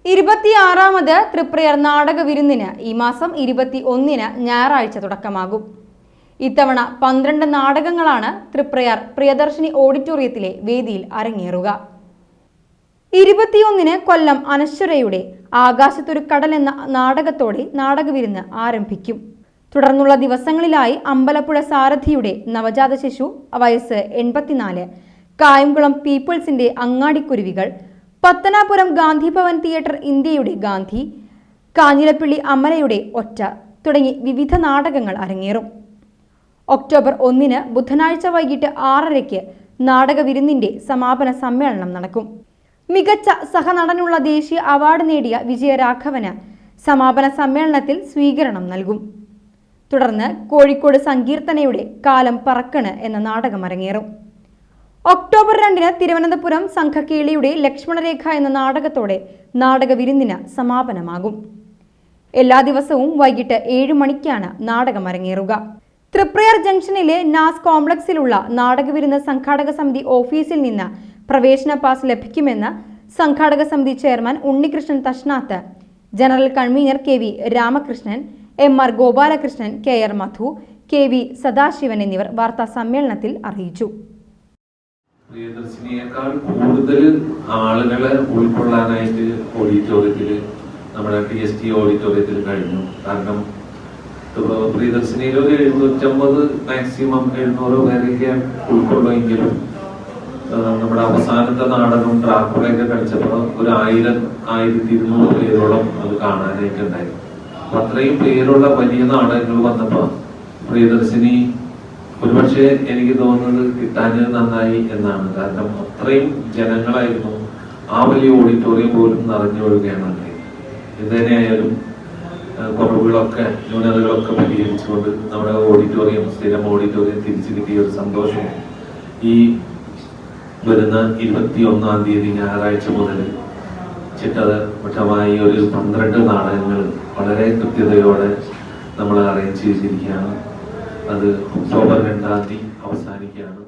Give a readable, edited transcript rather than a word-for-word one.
26ാമത് തൃപ്രയർ നാടക വിരുന്നിന് ഈ മാസം 21-ന് ഞായറാഴ്ച തുടക്കമാകും. ഇത്തവണ 12 നാടകങ്ങളാണ് തൃപ്രയാർ പ്രിയദർശിനി ഓഡിറ്റോറിയത്തിലെ വേദിയിൽ അരങ്ങേറുക. 21-ന് കൊല്ലം അനശ്വരയുടെ ആകാശത്തൊരു കടൽ എന്ന നാടകത്തോടെ നാടകവിരുന്ന് ആരംഭിക്കും. തുടർന്നുള്ള ദിവസങ്ങളിലായി അമ്പലപ്പുഴ സാരഥിയുടെ നവജാത ശിശു വയസ്സ് 84, കായംകുളം പീപ്പിൾസിന്റെ അങ്ങാടിക്കുരുവികൾ, പത്തനാപുരം ഗാന്ധിഭവൻ തിയേറ്റർ ഇന്ത്യയുടെ ഗാന്ധി, കാഞ്ഞിരപ്പള്ളി അമലയുടെ ഒറ്റ തുടങ്ങി വിവിധ നാടകങ്ങൾ അരങ്ങേറും. ഒക്ടോബർ 1-ന് ബുധനാഴ്ച വൈകിട്ട് 6:30-ക്ക് നാടകവിരുന്നിന്റെ സമാപന സമ്മേളനം നടക്കും. മികച്ച സഹനടനുള്ള ദേശീയ അവാർഡ് നേടിയ വിജയരാഘവന് സമാപന സമ്മേളനത്തിൽ സ്വീകരണം നൽകും. തുടർന്ന് കോഴിക്കോട് സങ്കീർത്തനയുടെ കാലം പറക്കണ് എന്ന നാടകം അരങ്ങേറും. ഒക്ടോബർ 2-ന് തിരുവനന്തപുരം സംഘക്കേളിയുടെ ലക്ഷ്മണരേഖ എന്ന നാടകത്തോടെ നാടകവിരുന്നിന് സമാപനമാകും. എല്ലാ ദിവസവും വൈകിട്ട് 7 മണിക്കാണ് നാടകം അരങ്ങേറുക. തൃപ്രയാർ ജംഗ്ഷനിലെ നാസ് കോംപ്ലക്സിലുള്ള നാടകവിരുന്ന് സംഘാടക സമിതി ഓഫീസിൽ നിന്ന് പ്രവേശന പാസ് ലഭിക്കുമെന്ന് സംഘാടക സമിതി ചെയർമാൻ ഉണ്ണികൃഷ്ണൻ തഷ്നാത്ത്, general convener KV Ramakrishnan, MR Gopalakrishnan, KR Madhu, KV Sadashivan എന്നിവർ വാർത്താ സമ്മേളനത്തിൽ അറിയിച്ചു. പ്രിയദർശിനിയേക്കാൾ കൂടുതൽ ആളുകളെ ഉൾക്കൊള്ളാനായിട്ട് ഓഡിറ്റോറിയത്തിൽ, നമ്മുടെ TST ഓഡിറ്റോറിയത്തിൽ കഴിഞ്ഞു. കാരണം പ്രിയദർശിനിയിൽ ഒരു 750 മാക്സിമം 700 പേരൊക്കെ ഉൾക്കൊള്ളുമെങ്കിലും നമ്മുടെ അവസാനത്തെ നാടകം ഡ്രാക്കുളയൊക്കെ കളിച്ചപ്പോൾ ഒരു 1000-1200 പേരോളം അത് കാണാനായിട്ട് ഉണ്ടായിരുന്നു. അപ്പൊ അത്രയും പേരുള്ള വലിയ നാടകങ്ങൾ വന്നപ്പോ പ്രിയദർശിനി ഒരുപക്ഷെ എനിക്ക് തോന്നുന്നത് കിട്ടാൻ നന്നായി എന്നാണ്. കാരണം അത്രയും ജനങ്ങളായിരുന്നു. ആ വലിയ ഓഡിറ്റോറിയം പോലും നിറഞ്ഞൊഴുകയാണ് ഉണ്ടായത്. എന്തുതന്നെയായാലും കുറവുകളൊക്കെ ന്യൂനതകളൊക്കെ പരിഹരിച്ചുകൊണ്ട് നമ്മുടെ ഓഡിറ്റോറിയം, സ്ഥിരം ഓഡിറ്റോറിയം തിരിച്ചു കിട്ടിയ ഒരു സന്തോഷം ഈ വരുന്ന 21-ാം തീയതി ഞായറാഴ്ച മുതൽ ചിട്ടവട്ടമായി ഒരു 12 നാടകങ്ങൾ വളരെ കൃത്യതയോടെ നമ്മൾ അറേഞ്ച് ചെയ്തിരിക്കുകയാണ്. അത് ഒക്ടോബർ 2-ാം തീയതി അവസാനിക്കുകയാണ്.